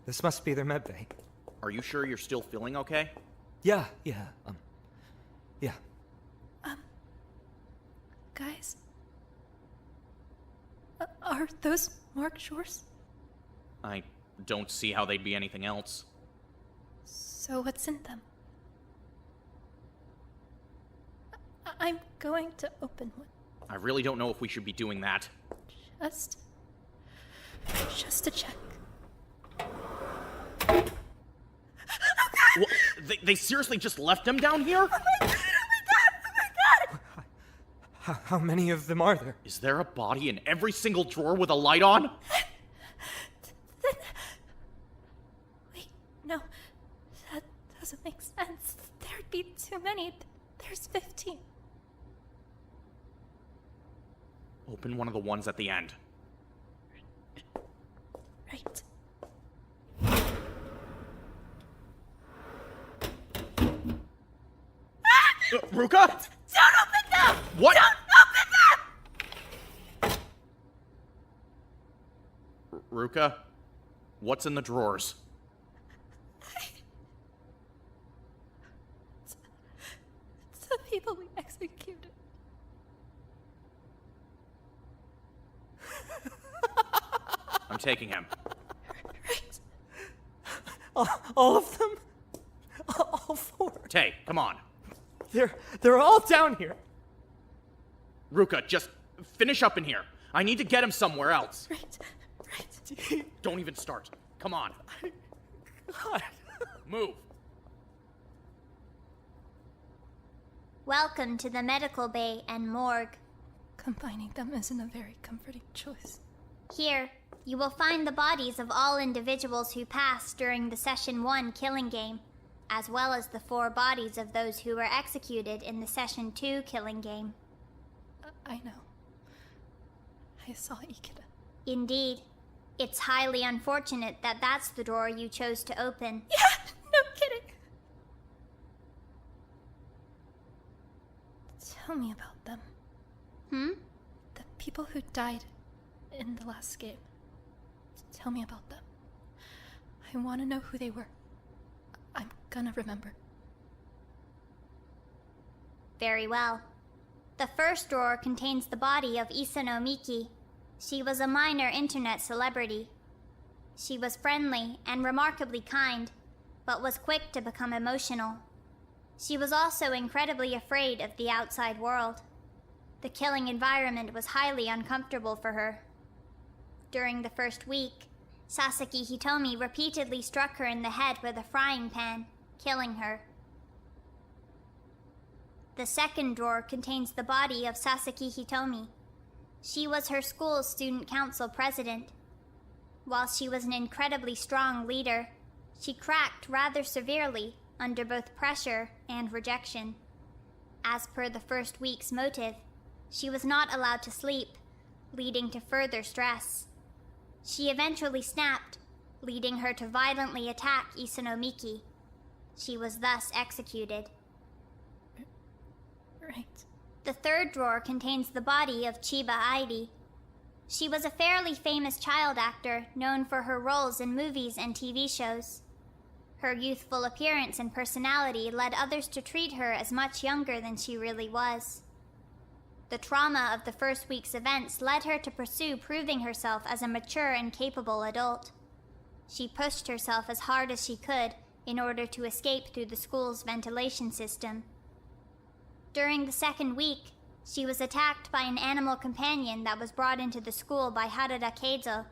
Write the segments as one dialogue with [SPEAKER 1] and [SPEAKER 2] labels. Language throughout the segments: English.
[SPEAKER 1] This must be their medbay.
[SPEAKER 2] Are you sure you're still feeling okay?
[SPEAKER 1] Yeah.
[SPEAKER 3] Guys? Are those Morgue shores?
[SPEAKER 2] I don't see how they'd be anything else.
[SPEAKER 3] So what's in them? I'm going to open one.
[SPEAKER 2] I really don't know if we should be doing that.
[SPEAKER 3] Just to check.
[SPEAKER 2] What? They seriously just left them down here?
[SPEAKER 3] Oh my god!
[SPEAKER 1] How many of them are there?
[SPEAKER 2] Is there a body in every single drawer with a light on?
[SPEAKER 3] Wait, no. That doesn't make sense. There'd be too many. There's 15.
[SPEAKER 2] Open one of the ones at the end.
[SPEAKER 3] Right.
[SPEAKER 2] Ruka?
[SPEAKER 3] Don't open them!
[SPEAKER 2] What?
[SPEAKER 3] Don't open them!
[SPEAKER 2] Ruka? What's in the drawers?
[SPEAKER 3] It's the people we executed.
[SPEAKER 2] I'm taking him.
[SPEAKER 3] Right.
[SPEAKER 1] All of them? All 4?
[SPEAKER 2] Tay, come on.
[SPEAKER 1] They're all down here.
[SPEAKER 2] Ruka, just finish up in here. I need to get him somewhere else.
[SPEAKER 3] Right.
[SPEAKER 2] Don't even start. Come on.
[SPEAKER 1] God.
[SPEAKER 2] Move.
[SPEAKER 4] Welcome to the medical bay and morgue.
[SPEAKER 3] Combining them isn't a very comforting choice.
[SPEAKER 4] Here, you will find the bodies of all individuals who passed during the Session 1 killing game, as well as the 4 bodies of those who were executed in the Session 2 killing game.
[SPEAKER 3] I know. I saw Ikeda.
[SPEAKER 4] Indeed. It's highly unfortunate that that's the door you chose to open.
[SPEAKER 3] Yeah, no kidding. Tell me about them. The people who died in the last game. Tell me about them. I want to know who they were. I'm gonna remember.
[SPEAKER 4] Very well. The first drawer contains the body of Isano Miki. She was a minor internet celebrity. She was friendly and remarkably kind, but was quick to become emotional. She was also incredibly afraid of the outside world. The killing environment was highly uncomfortable for her. During the first week, Sasaki Hitomi repeatedly struck her in the head with a frying pan, killing her. The second drawer contains the body of Sasaki Hitomi. She was her school's student council president. While she was an incredibly strong leader, she cracked rather severely under both pressure and rejection. As per the first week's motive, she was not allowed to sleep, leading to further stress. She eventually snapped, leading her to violently attack Isano Miki. She was thus executed.
[SPEAKER 3] Right.
[SPEAKER 4] The third drawer contains the body of Chiba Airi. She was a fairly famous child actor known for her roles in movies and TV shows. Her youthful appearance and personality led others to treat her as much younger than she really was. The trauma of the first week's events led her to pursue proving herself as a mature and capable adult. She pushed herself as hard as she could in order to escape through the school's ventilation system. During the second week, she was attacked by an animal companion that was brought into the school by Harada Keizo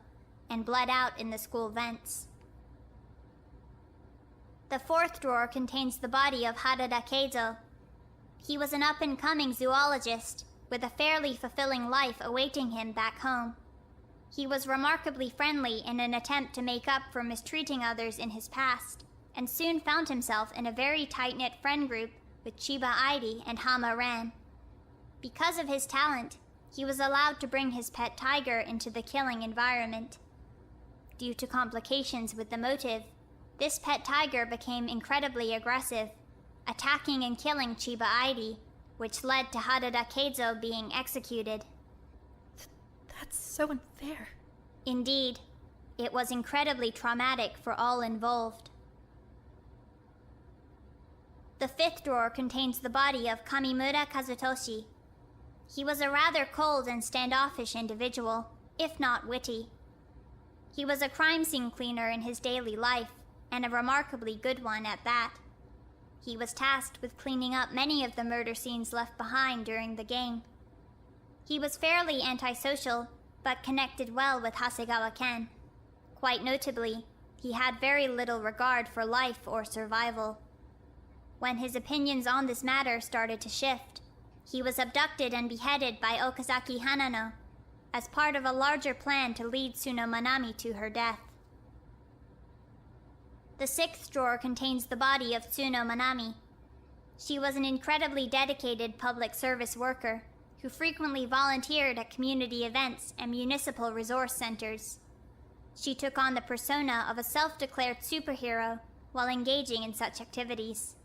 [SPEAKER 4] and bled out in the school vents. The fourth drawer contains the body of Harada Keizo. He was an up-and-coming zoologist with a fairly fulfilling life awaiting him back home. He was remarkably friendly in an attempt to make up for mistreating others in his past, and soon found himself in a very tight-knit friend group with Chiba Airi and Hama Ran. Because of his talent, he was allowed to bring his pet tiger into the killing environment. Due to complications with the motive, this pet tiger became incredibly aggressive, attacking and killing Chiba Airi, which led to Harada Keizo being executed.
[SPEAKER 3] That's so unfair.
[SPEAKER 4] Indeed. It was incredibly traumatic for all involved. The fifth drawer contains the body of Kamimura Kazutoshi. He was a rather cold and standoffish individual, if not witty. He was a crime scene cleaner in his daily life, and a remarkably good one at that. He was tasked with cleaning up many of the murder scenes left behind during the game. He was fairly antisocial, but connected well with Hasegawa Ken. Quite notably, he had very little regard for life or survival. When his opinions on this matter started to shift, he was abducted and beheaded by Okazaki Hanano as part of a larger plan to lead Tsuno Manami to her death. The sixth drawer contains the body of Tsuno Manami. She was an incredibly dedicated public service worker who frequently volunteered at community events and municipal resource centers. She took on the persona of a self-declared superhero while engaging in such activities.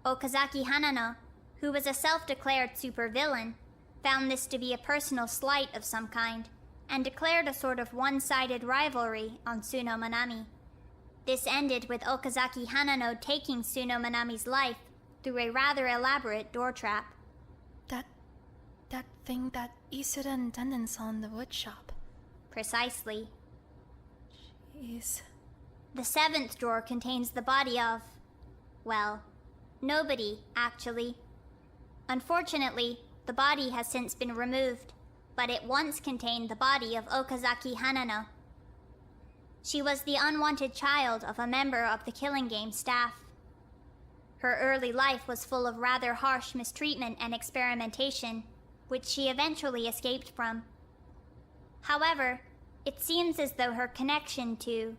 [SPEAKER 4] Okazaki Hanano, who was a self-declared supervillain, found this to be a personal slight of some kind, and declared a sort of one-sided rivalry on Tsuno Manami. This ended with Okazaki Hanano taking Tsuno Manami's life through a rather elaborate door trap.
[SPEAKER 3] That thing that Isuda and Denden saw in the woodshop.
[SPEAKER 4] Precisely.
[SPEAKER 3] Jeez.
[SPEAKER 4] The seventh drawer contains the body of, well, nobody, actually. Unfortunately, the body has since been removed, but it once contained the body of Okazaki Hanano. She was the unwanted child of a member of the Killing Game staff. Her early life was full of rather harsh mistreatment and experimentation, which she eventually escaped from. However, it seems as though her connection to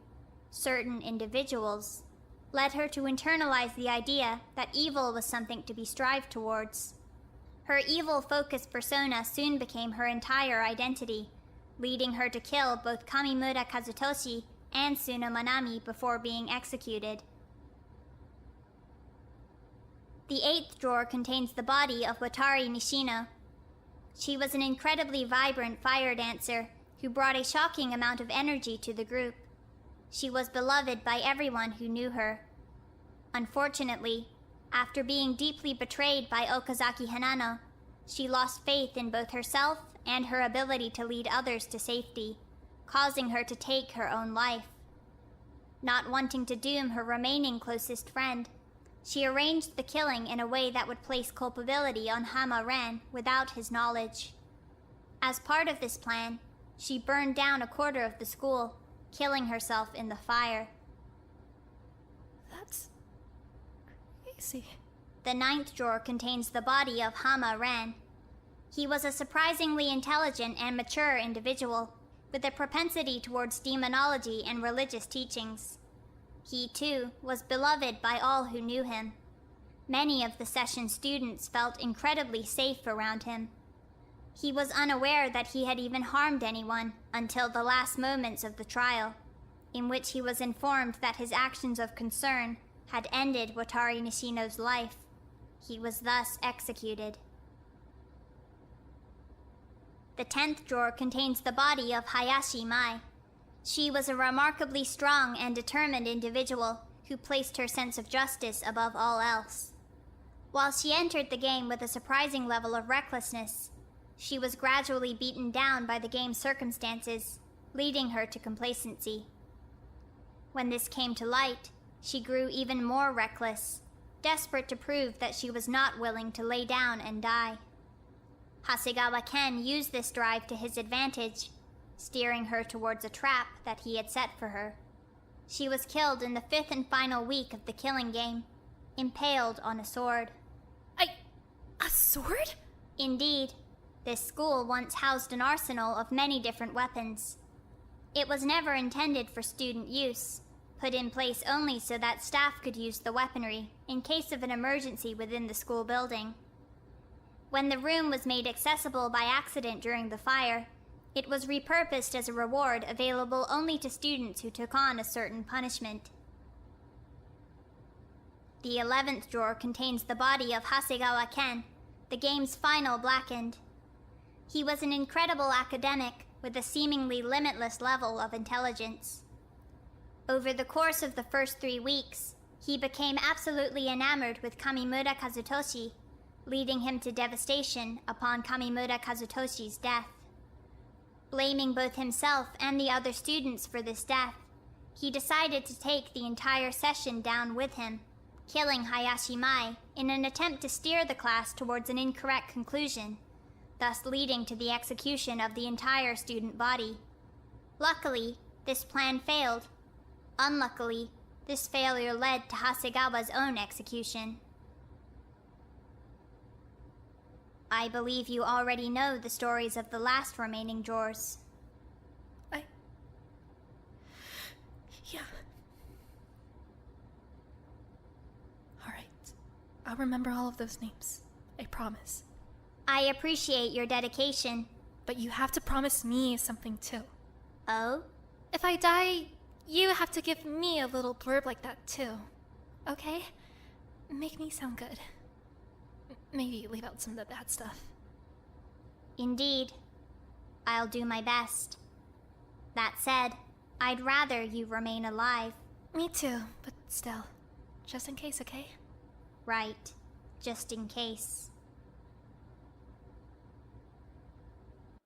[SPEAKER 4] certain individuals led her to internalize the idea that evil was something to be strived towards. Her evil-focused persona soon became her entire identity, leading her to kill both Kamimura Kazutoshi and Tsuno Manami before being executed. The eighth drawer contains the body of Watari Nishino. She was an incredibly vibrant fire dancer who brought a shocking amount of energy to the group. She was beloved by everyone who knew her. Unfortunately, after being deeply betrayed by Okazaki Hanano, she lost faith in both herself and her ability to lead others to safety, causing her to take her own life. Not wanting to doom her remaining closest friend, she arranged the killing in a way that would place culpability on Hama Ren without his knowledge. As part of this plan, she burned down a quarter of the school, killing herself in the fire.
[SPEAKER 3] That's crazy.
[SPEAKER 4] The ninth drawer contains the body of Hama Ren. He was a surprisingly intelligent and mature individual, with a propensity towards demonology and religious teachings. He, too, was beloved by all who knew him. Many of the session students felt incredibly safe around him. He was unaware that he had even harmed anyone until the last moments of the trial, in which he was informed that his actions of concern had ended Watari Nishino's life. He was thus executed. The 10th drawer contains the body of Hayashi Mai. She was a remarkably strong and determined individual who placed her sense of justice above all else. While she entered the game with a surprising level of recklessness, she was gradually beaten down by the game's circumstances, leading her to complacency. When this came to light, she grew even more reckless, desperate to prove that she was not willing to lay down and die. Hasegawa Ken used this drive to his advantage, steering her towards a trap that he had set for her. She was killed in the 5th and final week of the Killing Game, impaled on a sword.
[SPEAKER 3] A sword?
[SPEAKER 4] Indeed. This school once housed an arsenal of many different weapons. It was never intended for student use, put in place only so that staff could use the weaponry in case of an emergency within the school building. When the room was made accessible by accident during the fire, it was repurposed as a reward available only to students who took on a certain punishment. The 11th drawer contains the body of Hasegawa Ken, the game's final blackened. He was an incredible academic with a seemingly limitless level of intelligence. Over the course of the first 3 weeks, he became absolutely enamored with Kamimura Kazutoshi, leading him to devastation upon Kamimura Kazutoshi's death. Blaming both himself and the other students for this death, he decided to take the entire session down with him, killing Hayashi Mai in an attempt to steer the class towards an incorrect conclusion, thus leading to the execution of the entire student body. Luckily, this plan failed. Unluckily, this failure led to Hasegawa's own execution. I believe you already know the stories of the last remaining drawers.
[SPEAKER 3] Yeah. Alright. I'll remember all of those names. I promise.
[SPEAKER 4] I appreciate your dedication.
[SPEAKER 3] But you have to promise me something too.
[SPEAKER 4] Oh?
[SPEAKER 3] If I die, you have to give me a little blurb like that too. Okay? Make me sound good. Maybe leave out some of the bad stuff.
[SPEAKER 4] Indeed. I'll do my best. That said, I'd rather you remain alive.
[SPEAKER 3] Me too, but still. Just in case, okay?
[SPEAKER 4] Right. Just in case.